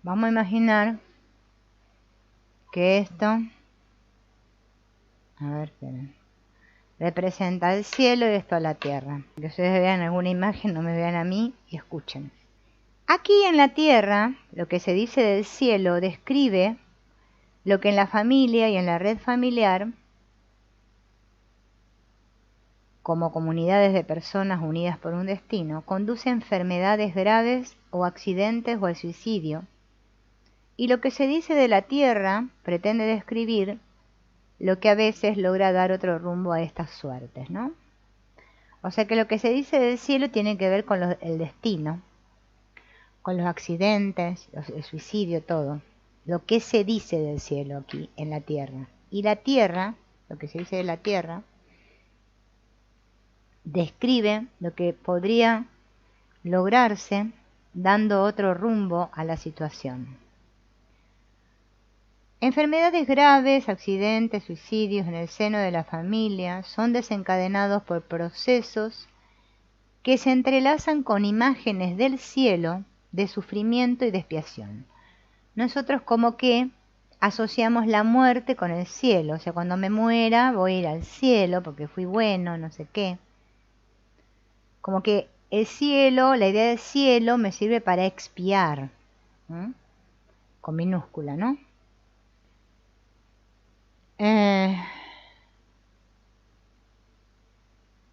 Vamos a imaginar que esto, a ver, esperen, representa el cielo y esto a la tierra. Que ustedes vean alguna imagen, no me vean a mí y escuchen. Aquí en la tierra, lo que se dice del cielo describe lo que en la familia y en la red familiar, como comunidades de personas unidas por un destino, conduce a enfermedades graves o accidentes o al suicidio. Y lo que se dice de la tierra pretende describir lo que a veces logra dar otro rumbo a estas suertes, ¿no? O sea que lo que se dice del cielo tiene que ver con el destino, con los accidentes, el suicidio, todo. Lo que se dice del cielo aquí, en la tierra. Y la tierra, lo que se dice de la tierra, describe lo que podría lograrse dando otro rumbo a la situación. Enfermedades graves, accidentes, suicidios en el seno de la familia son desencadenados por procesos que se entrelazan con imágenes del cielo de sufrimiento y de expiación. Nosotros como que asociamos la muerte con el cielo, o sea, cuando me muera voy a ir al cielo porque fui bueno, no sé qué. Como que el cielo, la idea del cielo me sirve para expiar, ¿eh? Con minúscula, ¿no?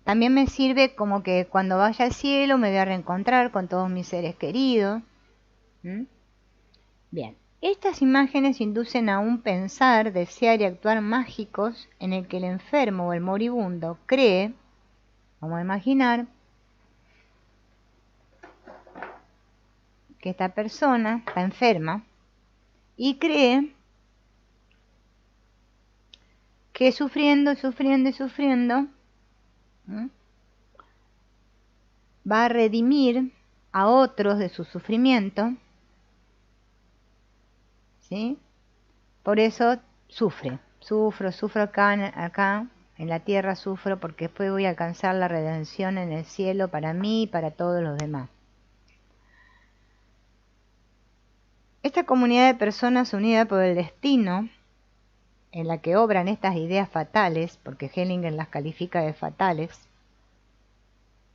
También me sirve como que cuando vaya al cielo me voy a reencontrar con todos mis seres queridos. Bien, estas imágenes inducen a un pensar, desear y actuar mágicos en el que el enfermo o el moribundo cree, vamos a imaginar, que esta persona está enferma y cree que sufriendo, sufriendo y sufriendo va a redimir a otros de su sufrimiento, ¿sí? Por eso sufro acá en la tierra sufro porque después voy a alcanzar la redención en el cielo para mí y para todos los demás. Esta comunidad de personas unida por el destino, en la que obran estas ideas fatales, porque Hellinger las califica de fatales,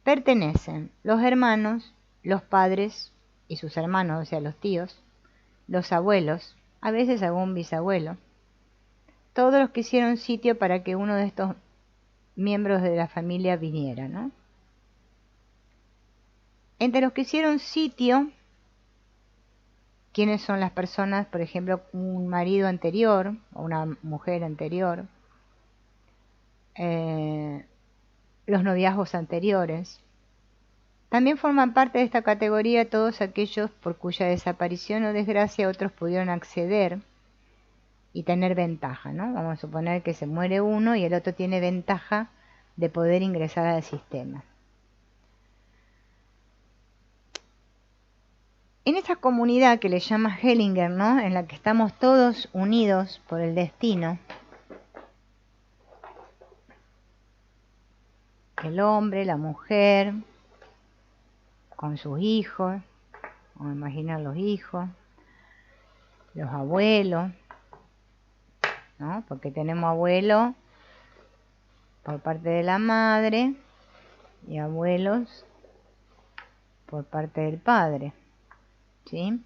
pertenecen los hermanos, los padres y sus hermanos, o sea, los tíos, los abuelos, a veces algún bisabuelo, todos los que hicieron sitio para que uno de estos miembros de la familia viniera, ¿no? Entre los que hicieron sitio, ¿quiénes son las personas? Por ejemplo, un marido anterior o una mujer anterior, los noviazgos anteriores. También forman parte de esta categoría todos aquellos por cuya desaparición o desgracia otros pudieron acceder y tener ventaja, ¿no? Vamos a suponer que se muere uno y el otro tiene ventaja de poder ingresar al sistema. En esta comunidad que le llama Hellinger, ¿no? En la que estamos todos unidos por el destino, el hombre, la mujer, con sus hijos, vamos a imaginar los hijos, los abuelos, ¿no? Porque tenemos abuelos por parte de la madre y abuelos por parte del padre, ¿sí?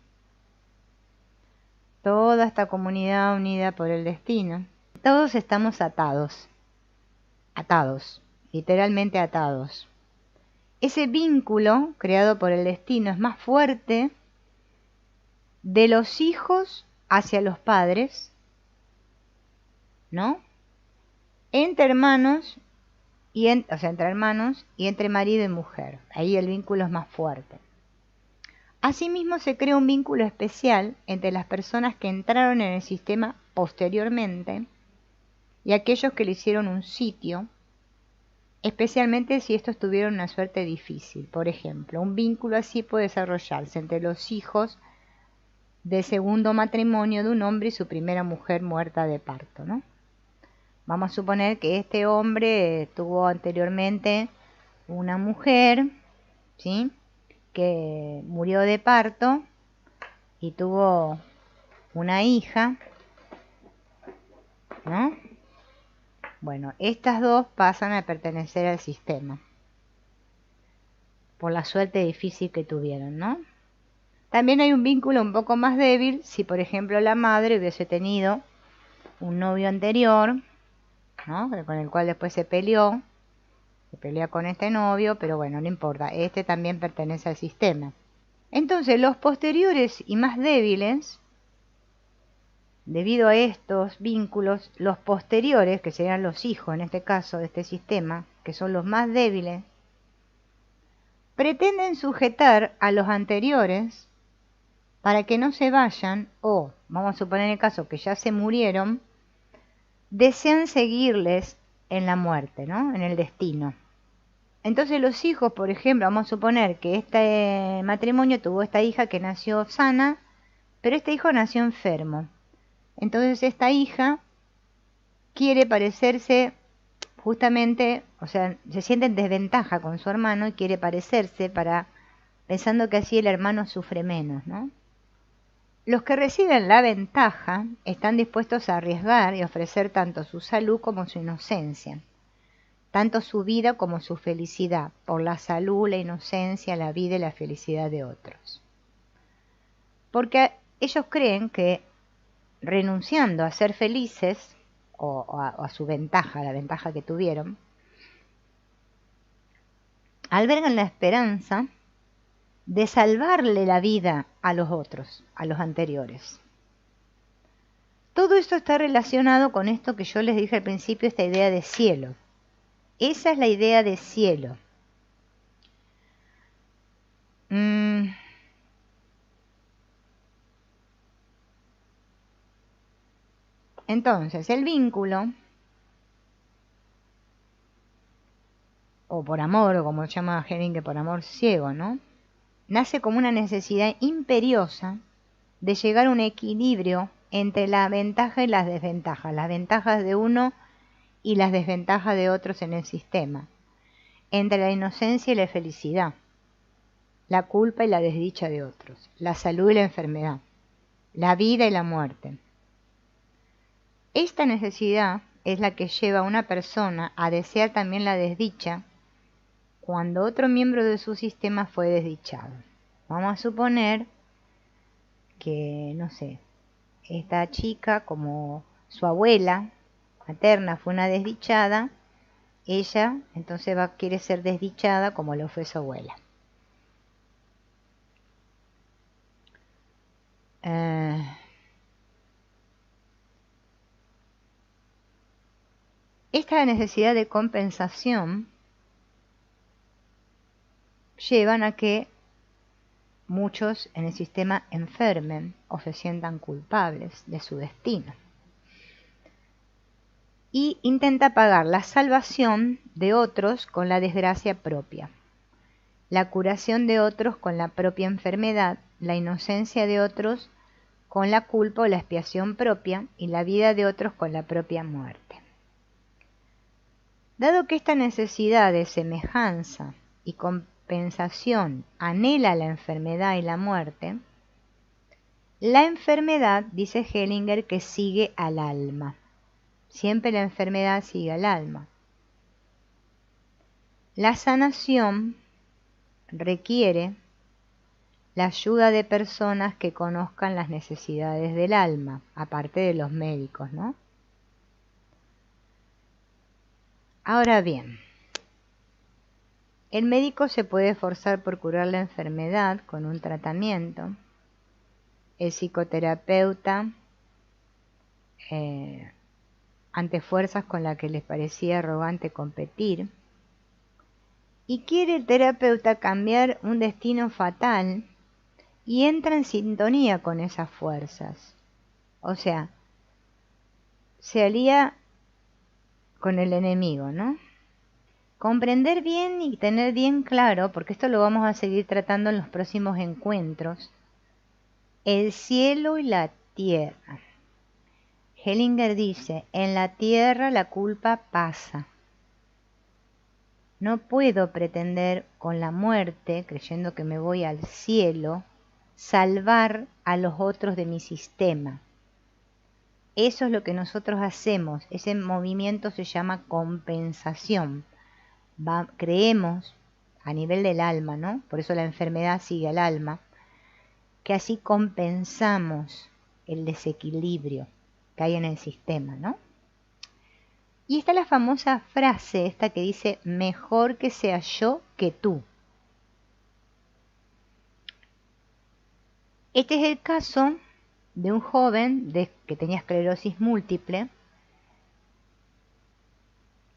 Toda esta comunidad unida por el destino. Todos estamos atados, literalmente atados. Ese vínculo creado por el destino es más fuerte de los hijos hacia los padres, ¿no? Entre hermanos entre hermanos y entre marido y mujer. Ahí el vínculo es más fuerte. Asimismo se crea un vínculo especial entre las personas que entraron en el sistema posteriormente y aquellos que le hicieron un sitio, especialmente si estos tuvieron una suerte difícil. Por ejemplo, un vínculo así puede desarrollarse entre los hijos del segundo matrimonio de un hombre y su primera mujer muerta de parto, ¿no? Vamos a suponer que este hombre tuvo anteriormente una mujer, ¿sí?, que murió de parto y tuvo una hija, ¿no? Bueno, estas dos pasan a pertenecer al sistema por la suerte difícil que tuvieron, ¿no? También hay un vínculo un poco más débil si, por ejemplo, la madre hubiese tenido un novio anterior, ¿no? Con el cual después se pelea con este novio, pero bueno, no importa, este también pertenece al sistema. Entonces, los posteriores y más débiles, debido a estos vínculos, los posteriores, que serían los hijos en este caso de este sistema, que son los más débiles, pretenden sujetar a los anteriores para que no se vayan o, vamos a suponer el caso que ya se murieron, desean seguirles en la muerte, ¿no? En el destino. Entonces los hijos, por ejemplo, vamos a suponer que este matrimonio tuvo esta hija que nació sana, pero este hijo nació enfermo. Entonces esta hija quiere parecerse justamente, o sea, se siente en desventaja con su hermano y quiere parecerse pensando que así el hermano sufre menos, ¿no? Los que reciben la ventaja están dispuestos a arriesgar y ofrecer tanto su salud como su inocencia, tanto su vida como su felicidad, por la salud, la inocencia, la vida y la felicidad de otros. Porque ellos creen que renunciando a ser felices, o a su ventaja, la ventaja que tuvieron, albergan la esperanza de salvarle la vida a los otros, a los anteriores. Todo esto está relacionado con esto que yo les dije al principio, esta idea de cielo. Esa es la idea de cielo. Entonces, el vínculo, o por amor, o como llama Hellinger, por amor ciego, ¿no? Nace como una necesidad imperiosa de llegar a un equilibrio entre la ventaja y las desventajas, las ventajas de uno y las desventajas de otros en el sistema, entre la inocencia y la felicidad, la culpa y la desdicha de otros, la salud y la enfermedad, la vida y la muerte. Esta necesidad es la que lleva a una persona a desear también la desdicha cuando otro miembro de su sistema fue desdichado. Vamos a suponer que, no sé, esta chica, como su abuela materna fue una desdichada, ella entonces quiere ser desdichada como lo fue su abuela. Esta necesidad de compensación llevan a que muchos en el sistema enfermen o se sientan culpables de su destino. Y intenta pagar la salvación de otros con la desgracia propia, la curación de otros con la propia enfermedad, la inocencia de otros con la culpa o la expiación propia y la vida de otros con la propia muerte. Dado que esta necesidad de semejanza y compensación anhela la enfermedad y la muerte, la enfermedad, dice Hellinger, que sigue al alma. Siempre la enfermedad sigue al alma. La sanación requiere la ayuda de personas que conozcan las necesidades del alma, aparte de los médicos, ¿no? Ahora bien, el médico se puede esforzar por curar la enfermedad con un tratamiento. El psicoterapeuta, ante fuerzas con las que les parecía arrogante competir, y quiere el terapeuta cambiar un destino fatal y entra en sintonía con esas fuerzas. O sea, se alía con el enemigo, ¿no? Comprender bien y tener bien claro, porque esto lo vamos a seguir tratando en los próximos encuentros, el cielo y la tierra. Hellinger dice, en la tierra la culpa pasa. No puedo pretender con la muerte, creyendo que me voy al cielo, salvar a los otros de mi sistema. Eso es lo que nosotros hacemos. Ese movimiento se llama compensación. Creemos a nivel del alma, ¿no? Por eso la enfermedad sigue al alma, que así compensamos el desequilibrio que hay en el sistema, ¿no? Y está la famosa frase esta que dice, mejor que sea yo que tú. Este es el caso de un joven que tenía esclerosis múltiple.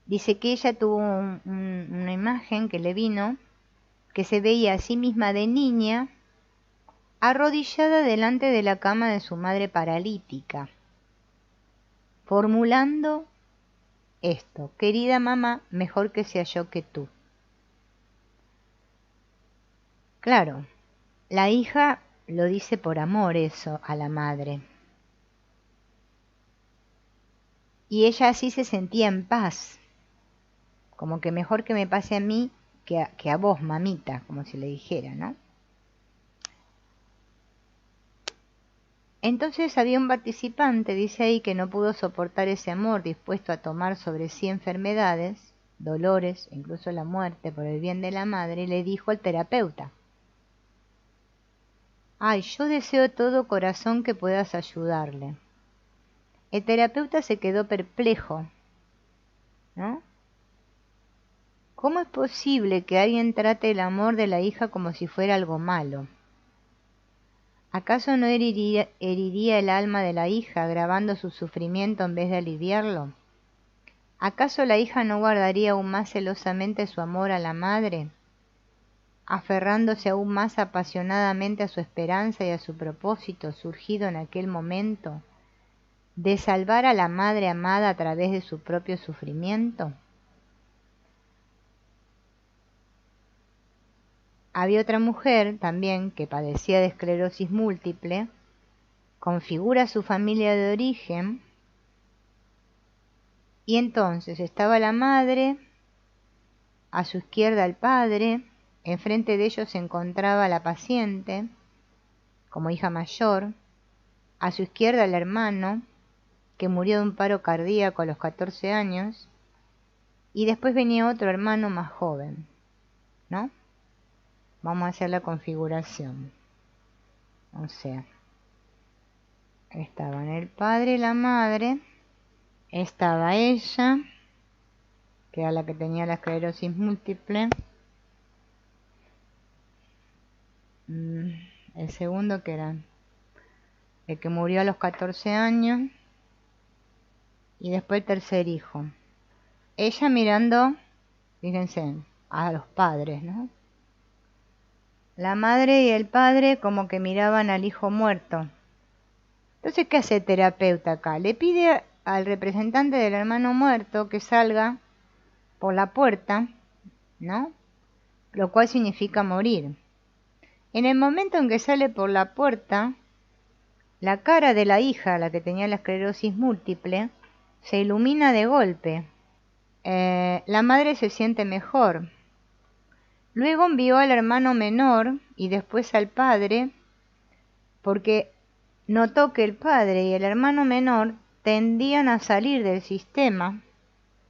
Dice que ella tuvo una imagen que le vino, que se veía a sí misma de niña, arrodillada delante de la cama de su madre paralítica, formulando esto, querida mamá, mejor que sea yo que tú. Claro, la hija lo dice por amor eso a la madre. Y ella así se sentía en paz, como que mejor que me pase a mí que a vos, mamita, como si le dijera, ¿no? Entonces había un participante, dice ahí, que no pudo soportar ese amor, dispuesto a tomar sobre sí enfermedades, dolores, incluso la muerte por el bien de la madre, y le dijo al terapeuta, ay, yo deseo de todo corazón que puedas ayudarle. El terapeuta se quedó perplejo, ¿no? ¿Cómo es posible que alguien trate el amor de la hija como si fuera algo malo? ¿Acaso no heriría el alma de la hija agravando su sufrimiento en vez de aliviarlo? ¿Acaso la hija no guardaría aún más celosamente su amor a la madre, aferrándose aún más apasionadamente a su esperanza y a su propósito surgido en aquel momento, de salvar a la madre amada a través de su propio sufrimiento? Había otra mujer también que padecía de esclerosis múltiple, configura su familia de origen, y entonces estaba la madre, a su izquierda el padre, enfrente de ellos se encontraba la paciente, como hija mayor, a su izquierda el hermano, que murió de un paro cardíaco a los 14 años, y después venía otro hermano más joven, ¿no? Vamos a hacer la configuración. O sea, estaban el padre y la madre, estaba ella, que era la que tenía la esclerosis múltiple, el segundo que era el que murió a los 14 años, y después el tercer hijo. Ella mirando, fíjense, a los padres, ¿no? La madre y el padre como que miraban al hijo muerto. Entonces, ¿qué hace el terapeuta acá? Le pide al representante del hermano muerto que salga por la puerta, ¿no? Lo cual significa morir. En el momento en que sale por la puerta, la cara de la hija, la que tenía la esclerosis múltiple, se ilumina de golpe. La madre se siente mejor. Luego envió al hermano menor y después al padre, porque notó que el padre y el hermano menor tendían a salir del sistema.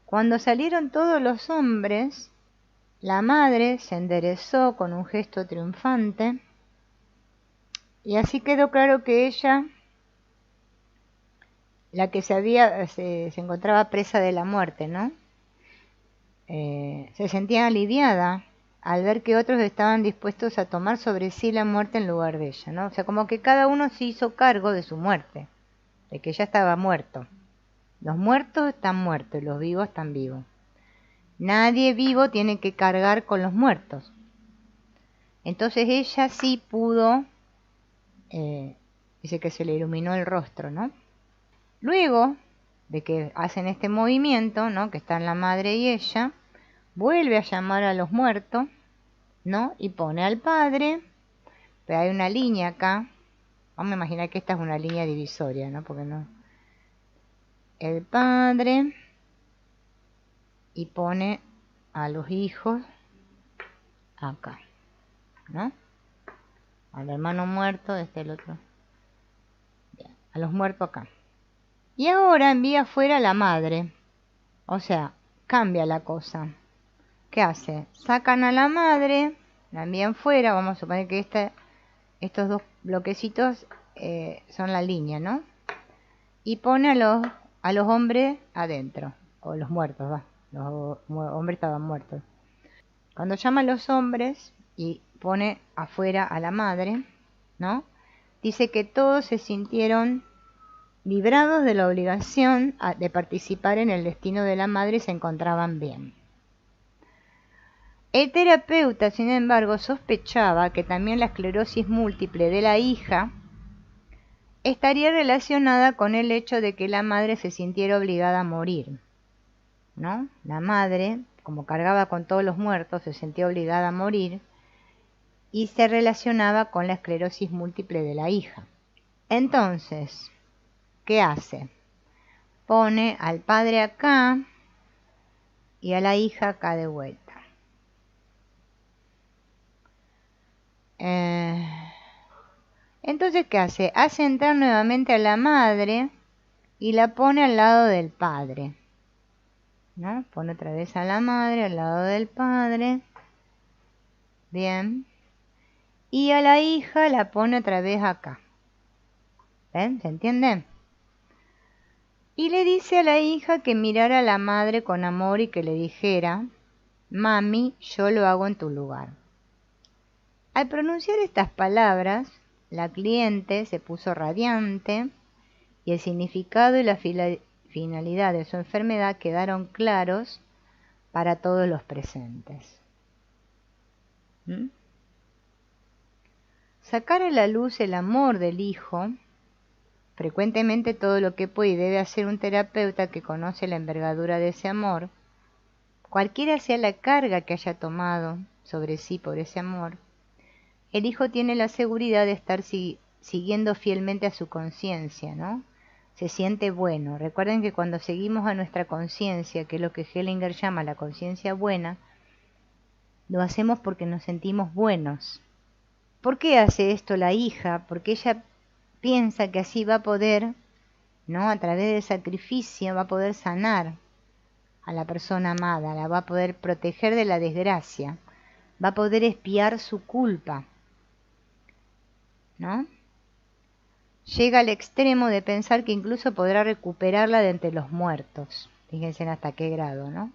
Cuando salieron todos los hombres, la madre se enderezó con un gesto triunfante, y así quedó claro que ella, la que se encontraba presa de la muerte, ¿no? Se sentía aliviada al ver que otros estaban dispuestos a tomar sobre sí la muerte en lugar de ella, ¿no? O sea, como que cada uno se hizo cargo de su muerte, de que ya estaba muerto. Los muertos están muertos y los vivos están vivos. Nadie vivo tiene que cargar con los muertos. Entonces ella sí pudo, dice que se le iluminó el rostro, ¿no? Luego de que hacen este movimiento, ¿no? Que están la madre y ella, vuelve a llamar a los muertos, ¿no? Y pone al padre, pero hay una línea acá. Vamos a imaginar que esta es una línea divisoria, ¿no? Porque no. El padre, y pone a los hijos acá, ¿no? al hermano muerto, el otro. Bien, a los muertos acá. Y ahora envía fuera a la madre. O sea, cambia la cosa. ¿Qué hace? Sacan a la madre, la envían fuera, vamos a suponer que estos dos bloquecitos son la línea, ¿no? Y pone a los hombres adentro, o los muertos, va. Los hombres estaban muertos. Cuando llama a los hombres y pone afuera a la madre, ¿no? Dice que todos se sintieron librados de la obligación de participar en el destino de la madre y se encontraban bien. El terapeuta, sin embargo, sospechaba que también la esclerosis múltiple de la hija estaría relacionada con el hecho de que la madre se sintiera obligada a morir, ¿no? La madre, como cargaba con todos los muertos, se sentía obligada a morir y se relacionaba con la esclerosis múltiple de la hija. Entonces, ¿qué hace? Pone al padre acá y a la hija acá de vuelta. Entonces, ¿qué hace? Hace entrar nuevamente a la madre y la pone al lado del padre, ¿no? Pone otra vez a la madre al lado del padre. Bien. Y a la hija la pone otra vez acá. ¿Ven? ¿Se entiende? Y le dice a la hija que mirara a la madre con amor y que le dijera: mami, yo lo hago en tu lugar. Al pronunciar estas palabras, la cliente se puso radiante y el significado y la finalidad de su enfermedad quedaron claros para todos los presentes. ¿Mm? Sacar a la luz el amor del hijo, frecuentemente todo lo que puede y debe hacer un terapeuta que conoce la envergadura de ese amor, cualquiera sea la carga que haya tomado sobre sí por ese amor, el hijo tiene la seguridad de estar siguiendo fielmente a su conciencia, ¿no? Se siente bueno. Recuerden que cuando seguimos a nuestra conciencia, que es lo que Hellinger llama la conciencia buena, lo hacemos porque nos sentimos buenos. ¿Por qué hace esto la hija? Porque ella piensa que así va a poder, ¿no? A través del sacrificio va a poder sanar a la persona amada, la va a poder proteger de la desgracia, va a poder expiar su culpa, ¿no? Llega al extremo de pensar que incluso podrá recuperarla de entre los muertos. Fíjense hasta qué grado, ¿no?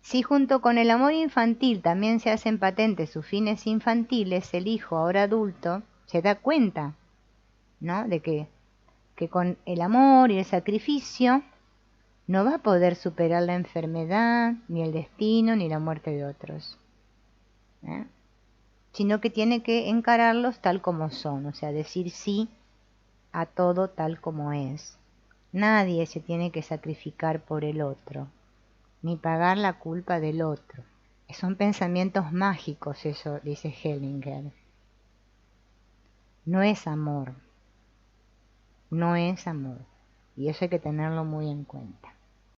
Si junto con el amor infantil también se hacen patentes sus fines infantiles, el hijo, ahora adulto, se da cuenta, ¿no? De que con el amor y el sacrificio no va a poder superar la enfermedad, ni el destino, ni la muerte de otros, sino que tiene que encararlos tal como son, o sea, decir sí a todo tal como es. Nadie se tiene que sacrificar por el otro, ni pagar la culpa del otro. Son pensamientos mágicos, eso dice Hellinger. No es amor, no es amor, y eso hay que tenerlo muy en cuenta.